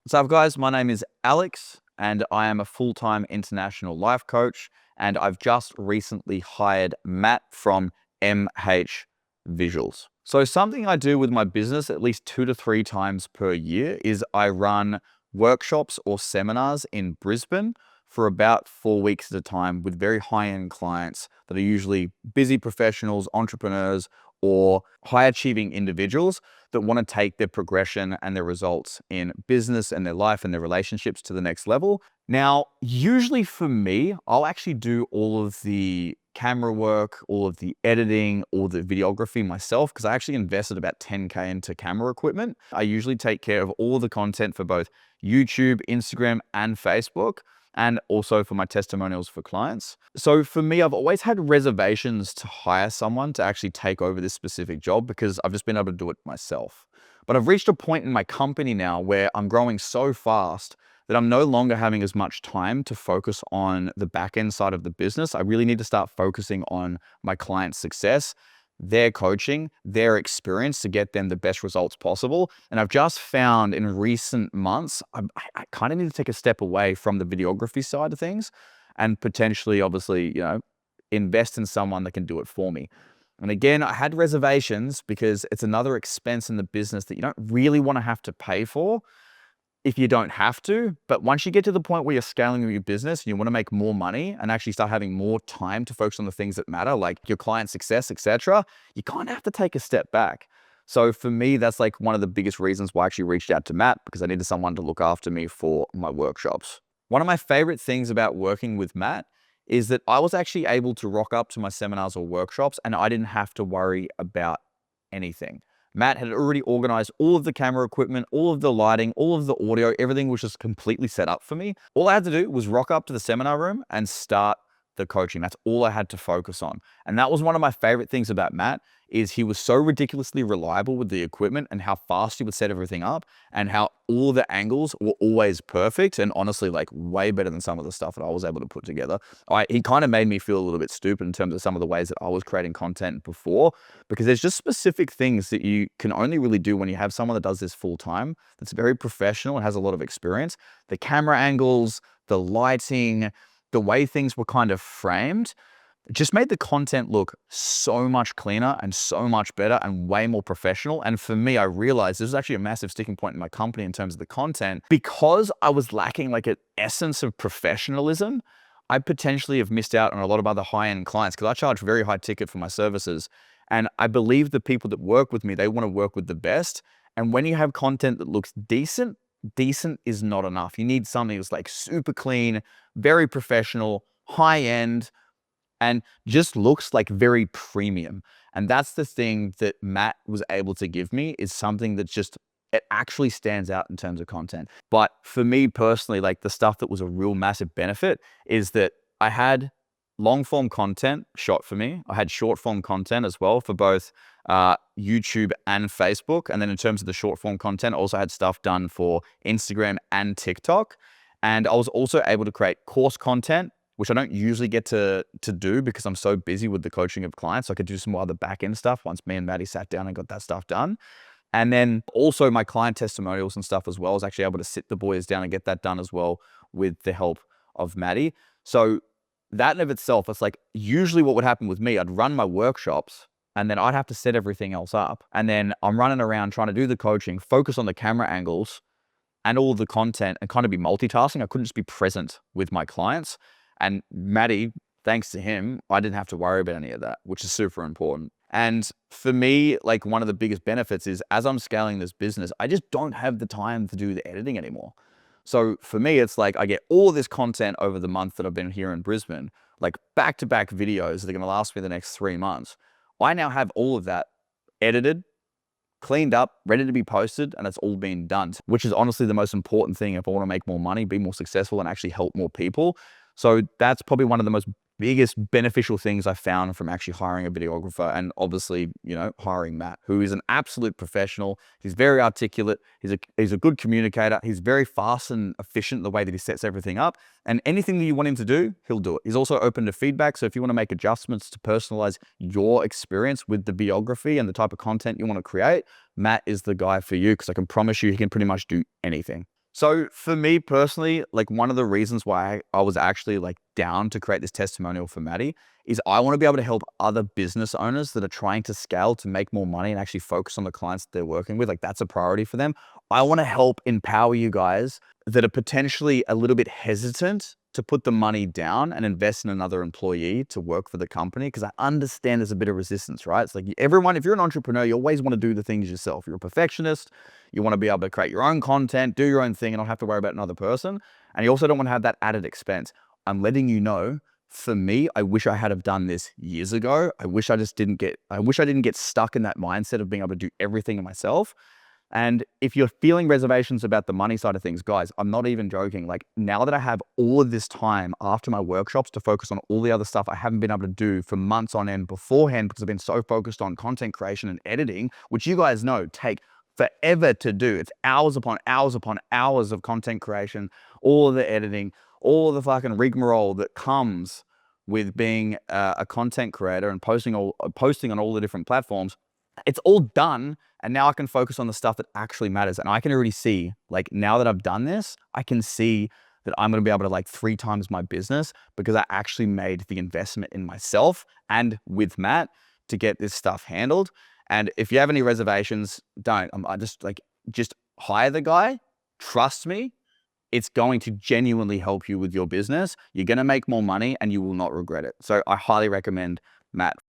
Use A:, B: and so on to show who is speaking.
A: What's up, guys? My name is Alex, and I am a full-time international life coach, and I've just recently hired Matt from MH Visuals. So something I do with my business at least 2 to 3 times per year is I run workshops or seminars in Brisbane for about 4 weeks at a time with very high-end clients that are usually busy professionals, entrepreneurs, or high-achieving individuals that want to take their progression and their results in business and their life and their relationships to the next level. Now, usually for me, I'll actually do all of the camera work, all of the editing, all the videography myself, because I actually invested about 10K into camera equipment. I usually take care of all the content for both YouTube, Instagram, and Facebook, and also for my testimonials for clients. So for me, I've always had reservations to hire someone to actually take over this specific job because I've just been able to do it myself. But I've reached a point in my company now where I'm growing so fast that I'm no longer having as much time to focus on the back end side of the business. I really need to start focusing on my client's success, their coaching, their experience to get them the best results possible. And I've just found in recent months, I kind of need to take a step away from the videography side of things and potentially, obviously, invest in someone that can do it for me. And again, I had reservations because it's another expense in the business that you don't really want to have to pay for if you don't have to. But once you get to the point where you're scaling your business and you want to make more money and actually start having more time to focus on the things that matter, like your client success, etc., you kind of have to take a step back. So for me, that's like one of the biggest reasons why I actually reached out to Matt, because I needed someone to look after me for my workshops. One of my favorite things about working with Matt is that I was actually able to rock up to my seminars or workshops and I didn't have to worry about anything. Matt had already organized all of the camera equipment, all of the lighting, all of the audio, everything was just completely set up for me. All I had to do was rock up to the seminar room and start the coaching. That's all I had to focus on. And that was one of my favorite things about Matt, is he was so ridiculously reliable with the equipment and how fast he would set everything up and how all the angles were always perfect and honestly like way better than some of the stuff that I was able to put together. He kind of made me feel a little bit stupid in terms of some of the ways that I was creating content before, because there's just specific things that you can only really do when you have someone that does this full time, that's very professional and has a lot of experience. The camera angles, the lighting, the way things were kind of framed, it just made the content look so much cleaner and so much better and way more professional. And for me, I realized this was actually a massive sticking point in my company in terms of the content. Because I was lacking like an essence of professionalism, I potentially have missed out on a lot of other high-end clients because I charge very high ticket for my services. And I believe the people that work with me, they want to work with the best. And when you have content that looks decent, decent is not enough. You need something that's like super clean, very professional, high-end, and just looks like very premium. And that's the thing that Matt was able to give me, is something that just, it actually stands out in terms of content. But for me personally, like the stuff that was a real massive benefit is that I had long form content shot for me. I had short form content as well for both YouTube and Facebook. And then in terms of the short form content, I also had stuff done for Instagram and TikTok. And I was also able to create course content, which I don't usually get to do because I'm so busy with the coaching of clients. So I could do some more other back-end stuff once me and Maddie sat down and got that stuff done. And then also my client testimonials and stuff as well. I was actually able to sit the boys down and get that done as well with the help of Maddie. So that in of itself, it's like usually what would happen with me, I'd run my workshops and then I'd have to set everything else up. And then I'm running around trying to do the coaching, focus on the camera angles and all the content and kind of be multitasking. I couldn't just be present with my clients. And Maddie, thanks to him, I didn't have to worry about any of that, which is super important. And for me, like one of the biggest benefits is as I'm scaling this business, I just don't have the time to do the editing anymore. So for me, it's like I get all this content over the month that I've been here in Brisbane, like back-to-back videos that are going to last me the next 3 months. I now have all of that edited, cleaned up, ready to be posted, and it's all been done, which is honestly the most important thing if I want to make more money, be more successful, and actually help more people. So that's probably one of the most biggest beneficial things I found from actually hiring a videographer, and obviously, hiring Matt, who is an absolute professional. He's very articulate. He's a good communicator. He's very fast and efficient the way that he sets everything up. And anything that you want him to do, he'll do it. He's also open to feedback. So if you want to make adjustments to personalize your experience with the videography and the type of content you want to create, Matt is the guy for you, because I can promise you he can pretty much do anything. So for me personally, like one of the reasons why I was actually like down to create this testimonial for Maddie is I want to be able to help other business owners that are trying to scale to make more money and actually focus on the clients that they're working with. Like that's a priority for them. I want to help empower you guys that are potentially a little bit hesitant to put the money down and invest in another employee to work for the company. Because I understand there's a bit of resistance, right? It's like everyone, if you're an entrepreneur, you always want to do the things yourself. You're a perfectionist. You want to be able to create your own content, do your own thing, and not have to worry about another person. And you also don't want to have that added expense. I'm letting you know, for me, I wish I had have done this years ago. I wish I didn't get stuck in that mindset of being able to do everything myself. And if you're feeling reservations about the money side of things, guys, I'm not even joking. Like now that I have all of this time after my workshops to focus on all the other stuff I haven't been able to do for months on end beforehand because I've been so focused on content creation and editing, which you guys know take forever to do. It's hours upon hours upon hours of content creation, all of the editing, all of the fucking rigmarole that comes with being a content creator and posting on all the different platforms. It's all done. And now I can focus on the stuff that actually matters. And I can already see, like now that I've done this, I can see that I'm going to be able to like 3 times my business because I actually made the investment in myself and with Matt to get this stuff handled. And if you have any reservations, don't. I just hire the guy. Trust me, it's going to genuinely help you with your business. You're going to make more money and you will not regret it. So I highly recommend Matt.